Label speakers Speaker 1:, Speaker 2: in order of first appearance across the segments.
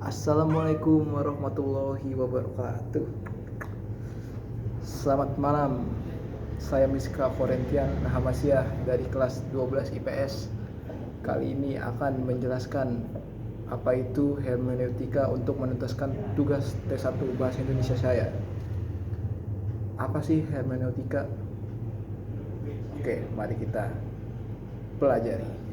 Speaker 1: Assalamualaikum warahmatullahi wabarakatuh. Selamat malam. Saya Miska Korentian Hamasyah dari kelas 12 IPS. Kali ini akan menjelaskan apa itu hermeneutika untuk menuntaskan tugas T1 Bahasa Indonesia saya. Apa sih hermeneutika? Oke, mari kita pelajari.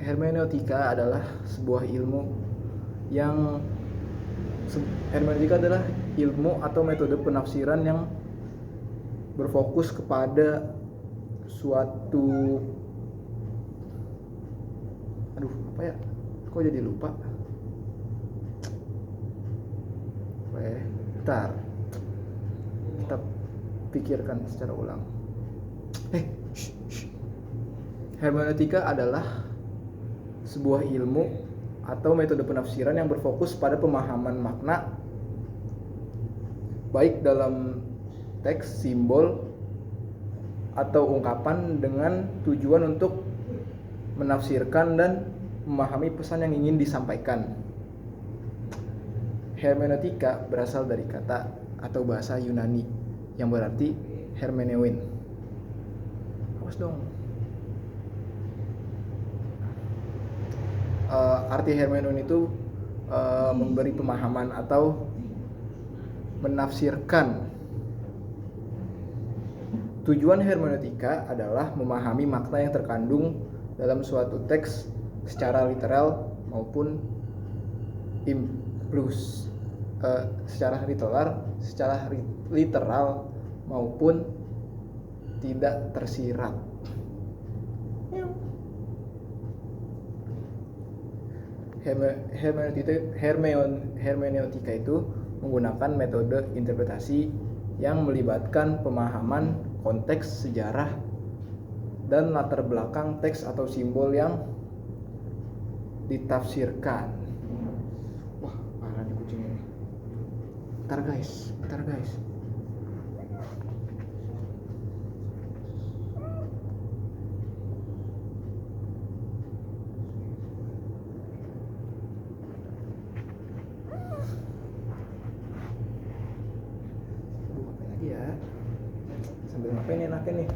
Speaker 1: Hermeneutika adalah sebuah ilmu yang hermeneutika adalah ilmu atau metode penafsiran yang berfokus kepada suatu kok jadi lupa. Bentar, kita pikirkan secara ulang. Hermeneutika adalah sebuah ilmu atau metode penafsiran yang berfokus pada pemahaman makna baik dalam teks, simbol, atau ungkapan dengan tujuan untuk menafsirkan dan memahami pesan yang ingin disampaikan. Hermeneutika berasal dari kata atau bahasa Yunani yang berarti hermeneuin. Awas dong. Arti hermeneuin itu memberi pemahaman atau menafsirkan. Tujuan hermeneutika adalah memahami makna yang terkandung dalam suatu teks secara literal maupun implus, secara literal maupun tidak tersirat. Hermeneutika itu menggunakan metode interpretasi yang melibatkan pemahaman konteks, sejarah, dan latar belakang teks atau simbol yang ditafsirkan. Wah, parah nih kucing ini. Bentar guys. Sambil ngapain enaknya nih?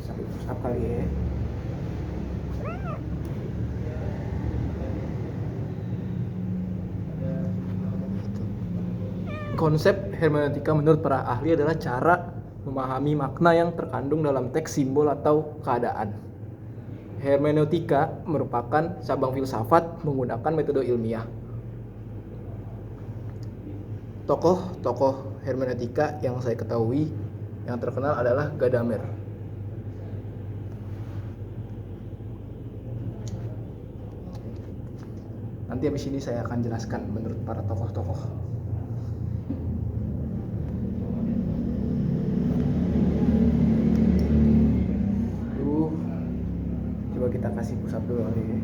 Speaker 1: Sambil push up kali ya. Konsep hermeneutika menurut para ahli adalah cara memahami makna yang terkandung dalam teks, simbol, atau keadaan. Hermeneutika merupakan cabang filsafat menggunakan metode ilmiah. Tokoh hermeneutika yang saya ketahui yang terkenal adalah Gadamer. Nanti habis ini saya akan jelaskan menurut para tokoh-tokoh. Coba kita kasih push up dulu kali ini.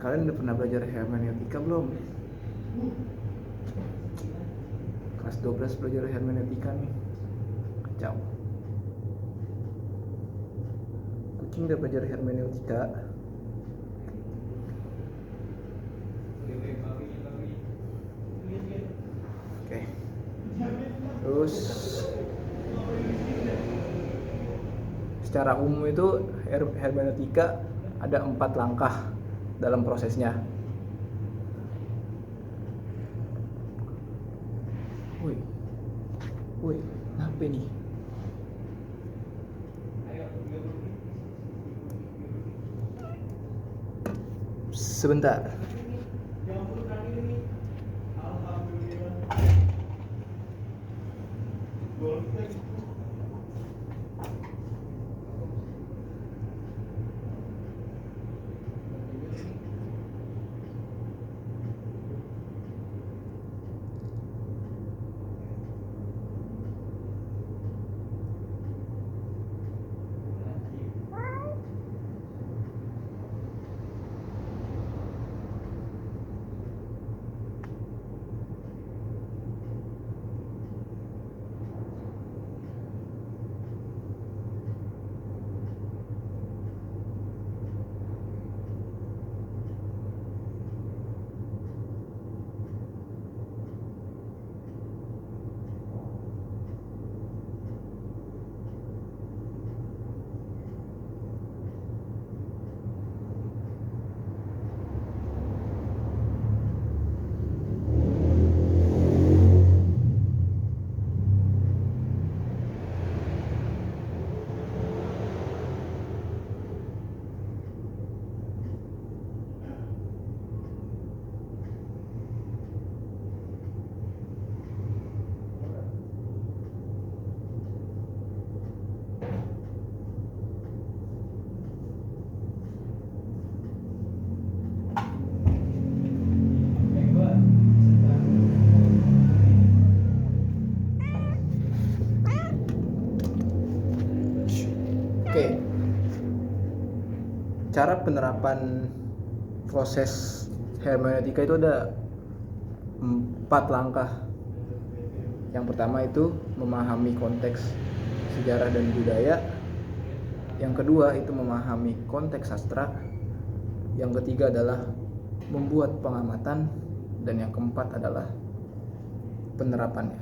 Speaker 1: Kalian udah pernah belajar hermeneutika belum? Kelas 12 belajar hermeneutika nih. Kacau. Kucing udah belajar hermeneutika. Terus secara umum itu hermeneutika ada 4 langkah dalam prosesnya. Woi, kenapa nih? Sebentar. Oke. Cara penerapan proses hermeneutika itu ada 4 langkah. Yang pertama itu memahami konteks sejarah dan budaya. Yang kedua itu memahami konteks sastra. Yang ketiga adalah membuat pengamatan. Dan yang keempat adalah penerapannya.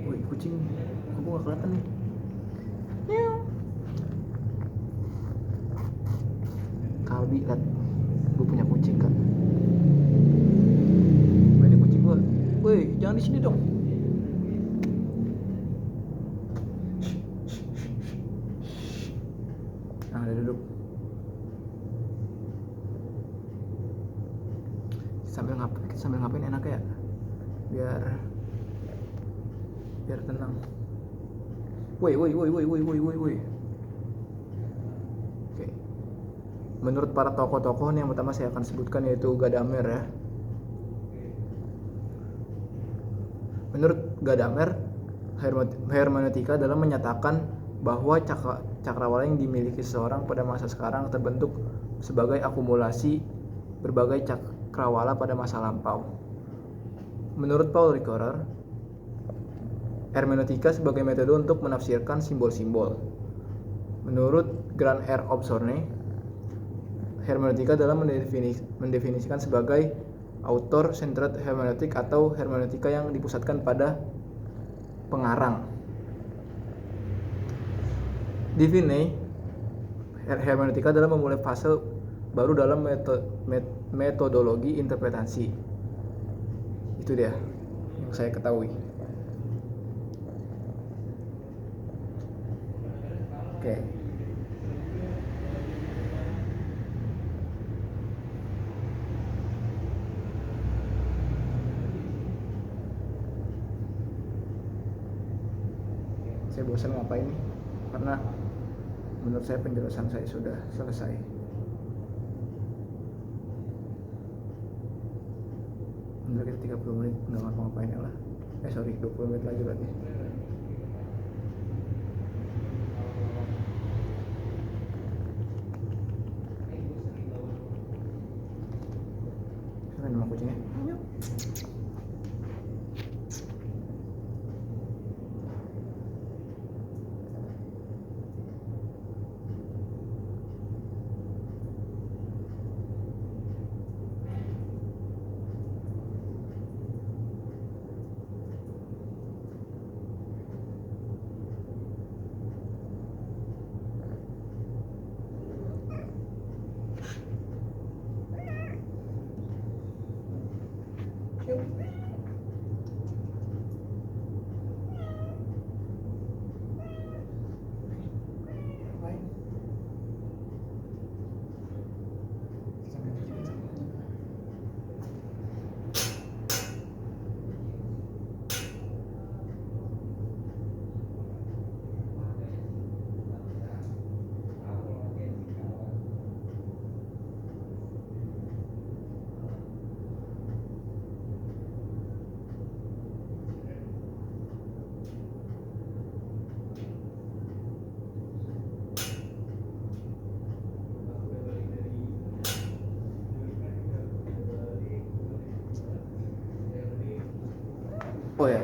Speaker 1: Woi, kucing, kok gak kelihatan nih? Kalbi, lihat, gue punya kucing kan. Ini kucing gue. Woi, jangan di sini dong. Nah, udah duduk. Sambil ngapain enak ya? Biar tenang. Woi. Oke. Menurut para tokoh-tokoh yang pertama saya akan sebutkan yaitu Gadamer ya. Menurut Gadamer, hermeneutika adalah menyatakan bahwa cakrawala yang dimiliki seseorang pada masa sekarang terbentuk sebagai akumulasi berbagai cakrawala pada masa lampau. Menurut Paul Ricoeur, hermeneutika sebagai metode untuk menafsirkan simbol-simbol. Menurut Grand R. Obsorne, hermeneutika adalah mendefinisikan sebagai author-centered hermeneutik atau hermeneutika yang dipusatkan pada pengarang. Divine, hermeneutika adalah memulai fase baru dalam metodologi interpretasi. Itu dia yang saya ketahui. Oke. Saya bosan ngapain nih? Karena menurut saya penjelasan saya sudah selesai. Bentar, kita 30 menit nggak ngapa-ngapain ya lah. 20 menit lagi berarti. Siapa nama kucingnya?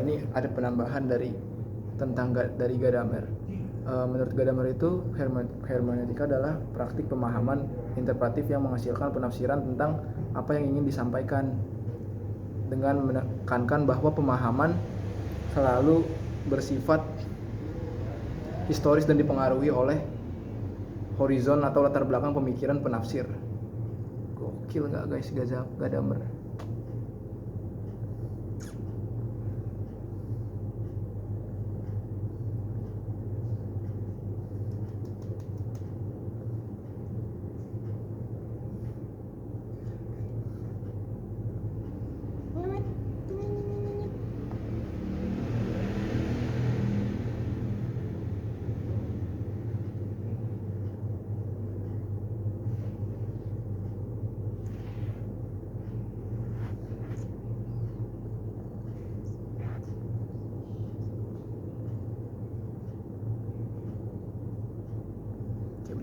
Speaker 1: ini ada penambahan dari Gadamer. Menurut Gadamer itu hermeneutika adalah praktik pemahaman interpretif yang menghasilkan penafsiran tentang apa yang ingin disampaikan, dengan menekankan bahwa pemahaman selalu bersifat historis dan dipengaruhi oleh horizon atau latar belakang pemikiran penafsir. Gokil nggak guys Gadamer?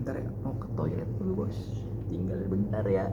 Speaker 1: Bentar ya, mau ke toilet dulu bos, tinggal bentar ya.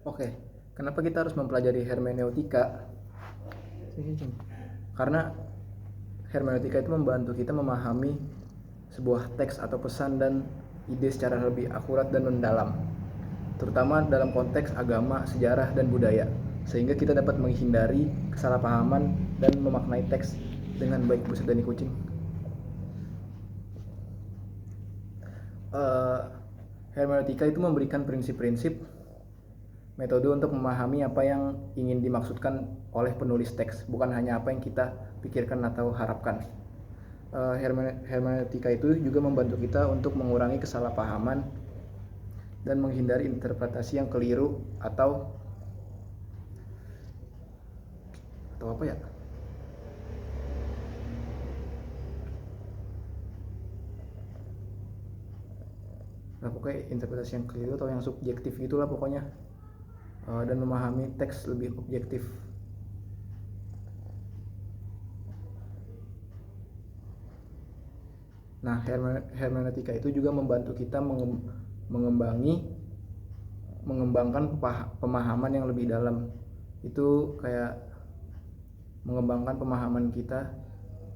Speaker 1: Oke, kenapa kita harus mempelajari hermeneutika? Karena hermeneutika itu membantu kita memahami sebuah teks atau pesan dan ide secara lebih akurat dan mendalam, terutama dalam konteks agama, sejarah, dan budaya, sehingga kita dapat menghindari kesalahpahaman dan memaknai teks dengan baik. Buset Dani kucing. Hermeneutika itu memberikan prinsip-prinsip metode untuk memahami apa yang ingin dimaksudkan oleh penulis teks, bukan hanya apa yang kita pikirkan atau harapkan. Hermeneutika itu juga membantu kita untuk mengurangi kesalahpahaman dan menghindari interpretasi yang keliru atau apa ya? Nah, pokoknya interpretasi yang keliru atau yang subjektif gitulah pokoknya. Dan memahami teks lebih objektif. Nah, hermeneutika itu juga membantu kita mengembangkan pemahaman yang lebih dalam. Itu kayak mengembangkan pemahaman kita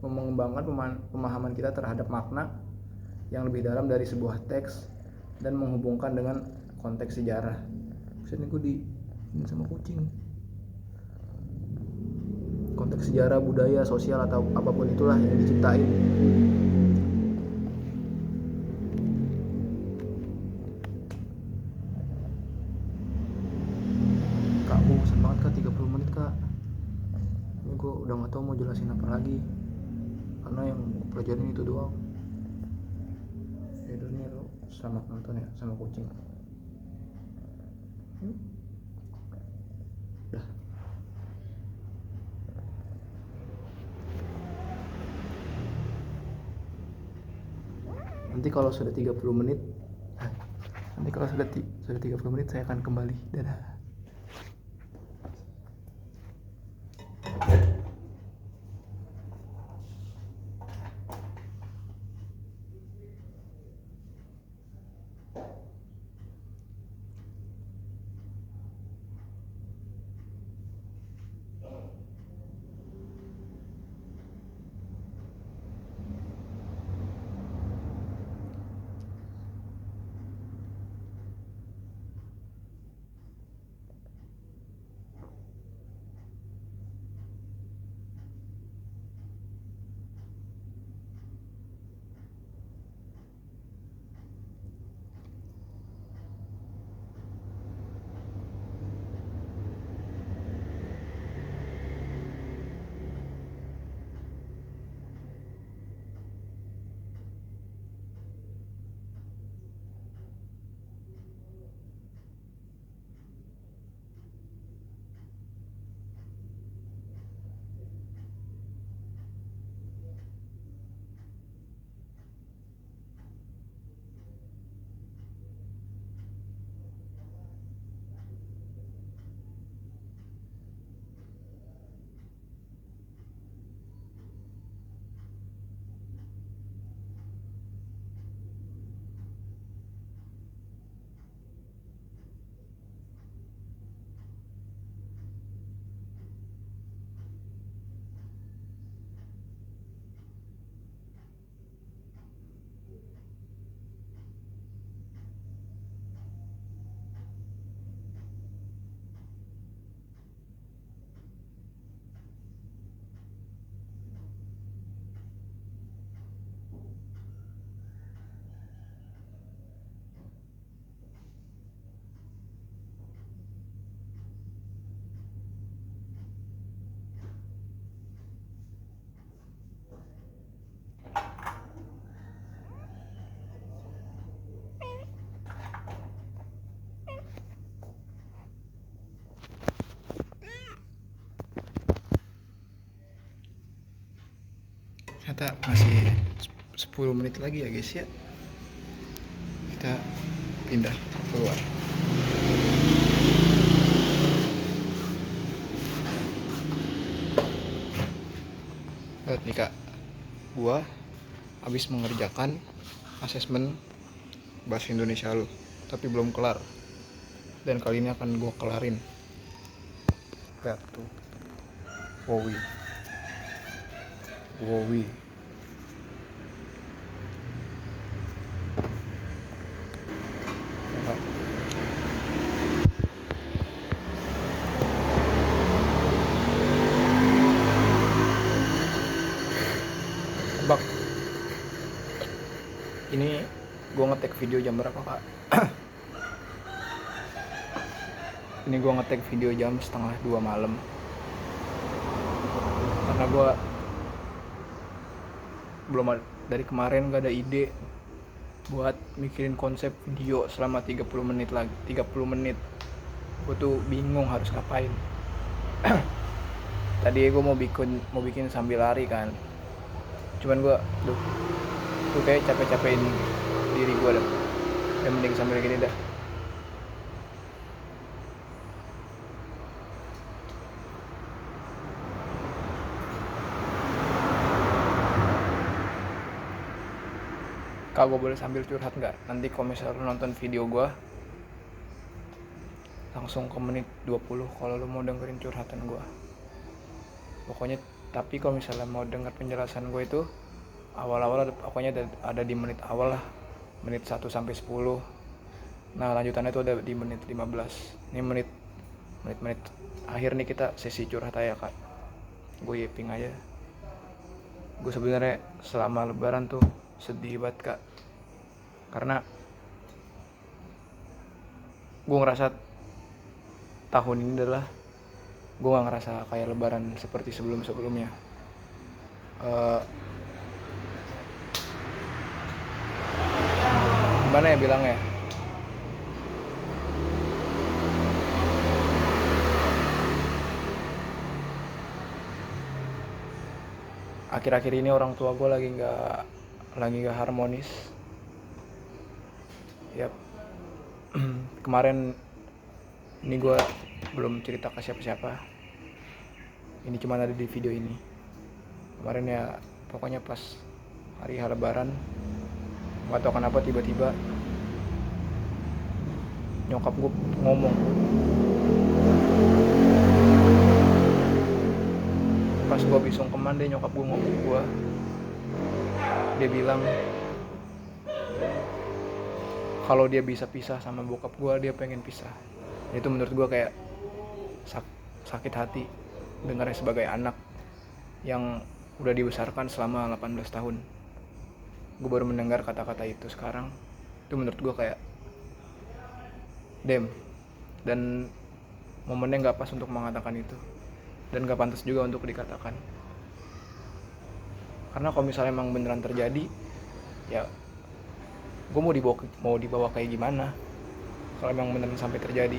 Speaker 1: mengembangkan pemahaman kita terhadap makna yang lebih dalam dari sebuah teks dan menghubungkan dengan konteks sejarah. Misalnya gue ini sama kucing. Konteks sejarah, budaya, sosial atau apapun itulah yang diciptain. Kak, gue bosan banget Kak, 30 menit Kak. Ini gue udah gak tahu mau jelasin apa lagi, karena yang pelajarin itu doang. Yaudah nih, lo selamat nonton ya sama kucing. Dah. Nanti kalau sudah 30 menit saya akan kembali. Dadah. Ternyata masih 10 menit lagi ya guys ya. Kita pindah keluar. Lihat nih Kak, gua habis mengerjakan asesmen bahasa Indonesia lu, tapi belum kelar. Dan kali ini akan gua kelarin. Lihat tuh. Wowi. Bak. Ini gue ngetek video jam berapa Kak? Ini gue ngetek video jam 1:30 malam. Karena gue belum dari kemarin gak ada ide buat mikirin konsep video selama 30 menit lagi. 30 menit gue tuh bingung harus ngapain. Tadi gue mau bikin sambil lari kan, cuman gue tuh kayak capek-capekin diri gue dah. Yang mending sambil gini dah. Kak, gue boleh sambil curhat nggak? Nanti kalau misalnya lu nonton video gue, langsung ke menit 20 kalau lu mau dengerin curhatan gue. Pokoknya Tapi kalau misalnya mau dengar penjelasan gue itu awal-awal pokoknya ada di menit awal lah, menit 1 sampai 10. Nah, lanjutannya itu ada di menit 15. Ini menit akhir nih kita sesi curhat aja, Kak. Gue yeping aja. Gue sebenarnya selama lebaran tuh sedih banget, Kak. Karena gue ngerasa tahun ini adalah gue gak ngerasa kayak lebaran seperti sebelum-sebelumnya. Gimana ya bilangnya? Akhir-akhir ini orang tua gue lagi nggak harmonis. Yap. Kemarin ini gue belum cerita ke siapa-siapa. Ini cuma ada di video ini. Kemarin ya pokoknya pas hari lebaran, nggak tahu kenapa tiba-tiba nyokap gue ngomong. Pas gue habis sungkeman deh, nyokap gue ngomong gue. Dia bilang kalau dia bisa pisah sama bokap gue, dia pengen pisah. Itu menurut gue kayak sakit hati dengarnya sebagai anak yang udah dibesarkan selama 18 tahun. Gue baru mendengar kata-kata itu sekarang. Itu menurut gue kayak damn. Dan momennya gak pas untuk mengatakan itu. Dan gak pantas juga untuk dikatakan. Karena kalau misalnya emang beneran terjadi, ya gue mau dibawa kayak gimana kalau emang beneran sampai terjadi.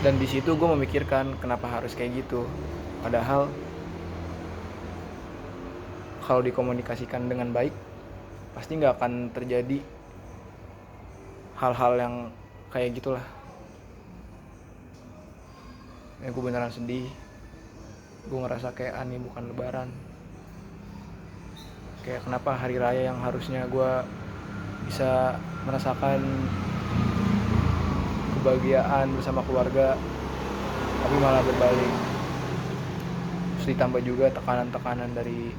Speaker 1: Dan di situ gue memikirkan kenapa harus kayak gitu. Padahal kalau dikomunikasikan dengan baik, pasti nggak akan terjadi hal-hal yang kayak gitulah. Ya gue beneran sedih. Gue ngerasa kayak ani bukan lebaran. Kayak kenapa hari raya yang harusnya gue bisa merasakan kebahagiaan bersama keluarga, tapi malah berbalik. Terus ditambah juga tekanan-tekanan dari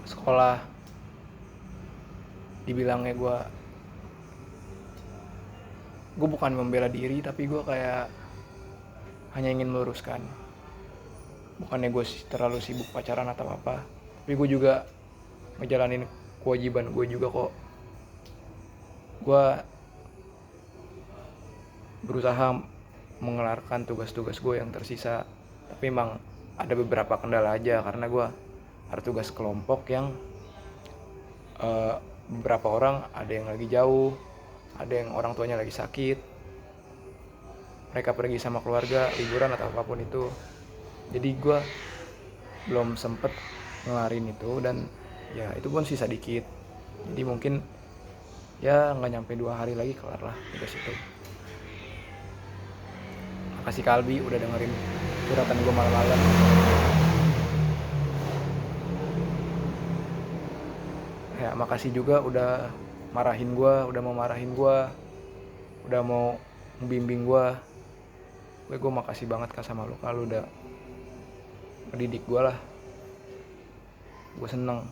Speaker 1: sekolah. Dibilangnya gue bukan membela diri, tapi gue kayak hanya ingin meluruskan. Bukannya gue terlalu sibuk pacaran atau apa, tapi gue juga ngejalanin kewajiban gue juga kok. Gue berusaha mengelarkan tugas-tugas gue yang tersisa, tapi emang ada beberapa kendala aja karena gue ada tugas kelompok yang beberapa orang ada yang lagi jauh, ada yang orang tuanya lagi sakit, mereka pergi sama keluarga liburan atau apapun itu. Jadi gue belum sempet ngelarin itu, dan ya itu pun sisa dikit. Jadi mungkin ya nggak nyampe 2 hari lagi kelar lah tugas itu. Makasih Kalbi udah dengerin curhatan gue malam-malam. Ya makasih juga udah marahin gue, udah mau marahin gue, udah mau membimbing gue. Gue makasih banget Kak sama lo, kalau udah ngedidik gue lah. Gue seneng.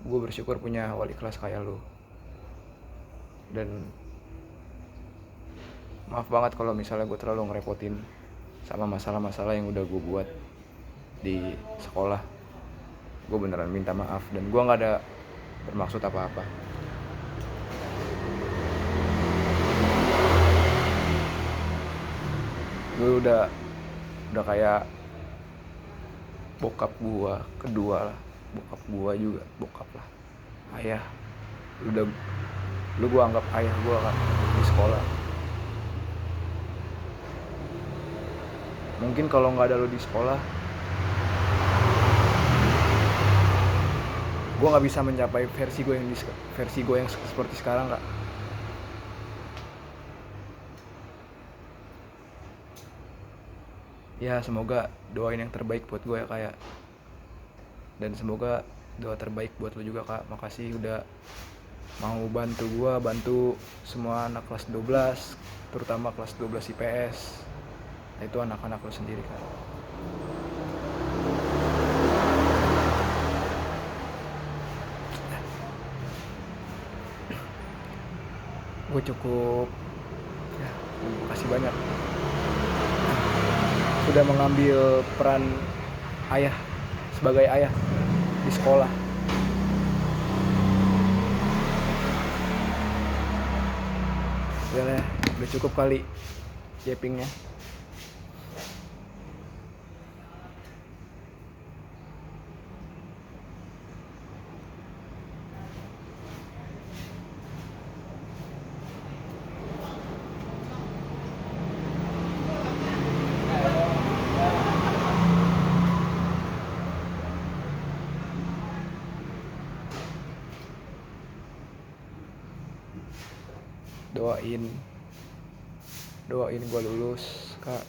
Speaker 1: Gue bersyukur punya wali kelas kayak lo. Dan maaf banget kalau misalnya gue terlalu ngerepotin sama masalah-masalah yang udah gue buat di sekolah. Gue beneran minta maaf, dan gue gak ada bermaksud apa-apa. Gue udah kayak bokap gue kedua lah. Bokap gue juga bokap lah, ayah. Lu gue anggap ayah gue kan di sekolah. Mungkin kalau nggak ada lo di sekolah, gue nggak bisa mencapai versi gue yang seperti sekarang, Kak. Ya semoga doain yang terbaik buat gue ya, kayak. Dan semoga doa terbaik buat lo juga, Kak. Makasih udah mau bantu gua, bantu semua anak kelas 12, terutama kelas 12 IPS. Nah, itu anak-anak lo sendiri kan. Gue cukup ya, terima kasih banyak sudah mengambil peran ayah, sebagai ayah di sekolah. Udah cukup kali japingnya. Doain gue lulus, Kak.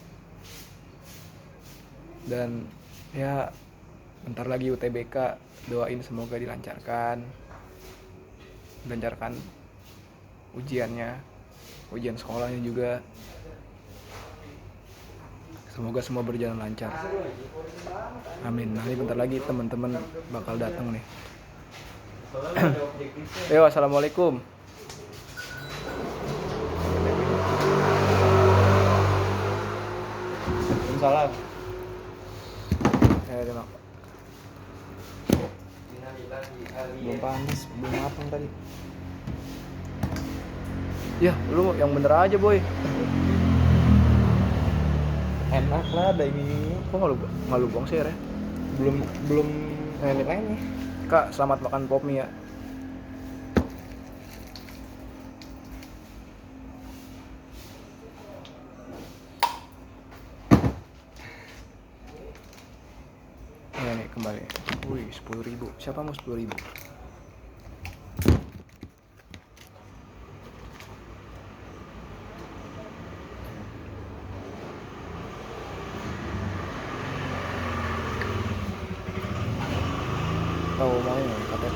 Speaker 1: Dan ya bentar lagi UTBK, doain semoga dilancarkan ujiannya, ujian sekolahnya juga. Semoga semua berjalan lancar. Amin. Nah, ini bentar lagi teman-teman bakal datang nih. Yo, assalamualaikum. Waalaikumsalam. Ya, Mak. Belum panas, belum matang tadi. Ya, lu yang bener aja, boy.
Speaker 2: Enak lah ada ini.
Speaker 1: Kok nggak lu bong share ya?
Speaker 2: Belum nilainya.
Speaker 1: Kak, selamat makan pop mie ya. Ya nih kembali. Wih, 10.000. Siapa mau 10.000? Tahu mau ini KTP.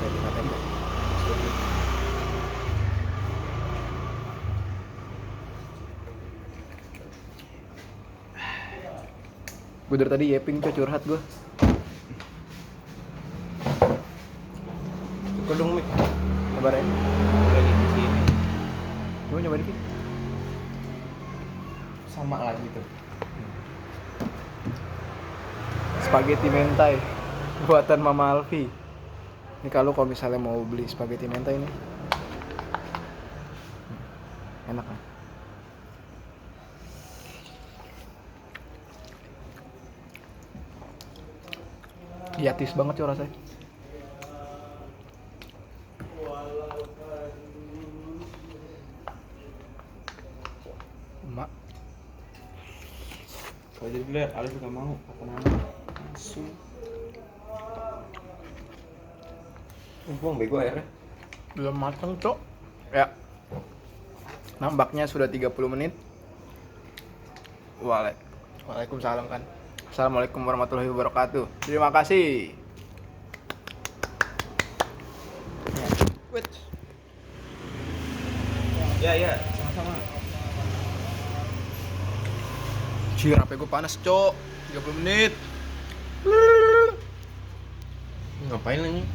Speaker 1: Gue dari tadi yeping coy, curhat gue.
Speaker 2: Cukup dong Mik.
Speaker 1: Kabarnya?
Speaker 2: Lagi di sini.
Speaker 1: Gue nyobain dikit.
Speaker 2: Sama lagi tuh.
Speaker 1: Spaghetti mentai buatan Mama Alfi. Ini kalau misalnya mau beli spaghetti mentai ini enak kan? Diatis banget sih rasanya. Emak.
Speaker 2: Kalau jadi lihat, Alif juga mau apa namanya? Langsung. Buang bego airnya.
Speaker 1: Belum matang, Cok. Ya. Nampaknya sudah 30 menit. Waalaikumsalam kan. Assalamualaikum warahmatullahi wabarakatuh. Terima kasih. Wait.
Speaker 2: Ya, sama-sama.
Speaker 1: Cir, HP gue panas, Cok. 30 menit.
Speaker 2: Ngapain lagi?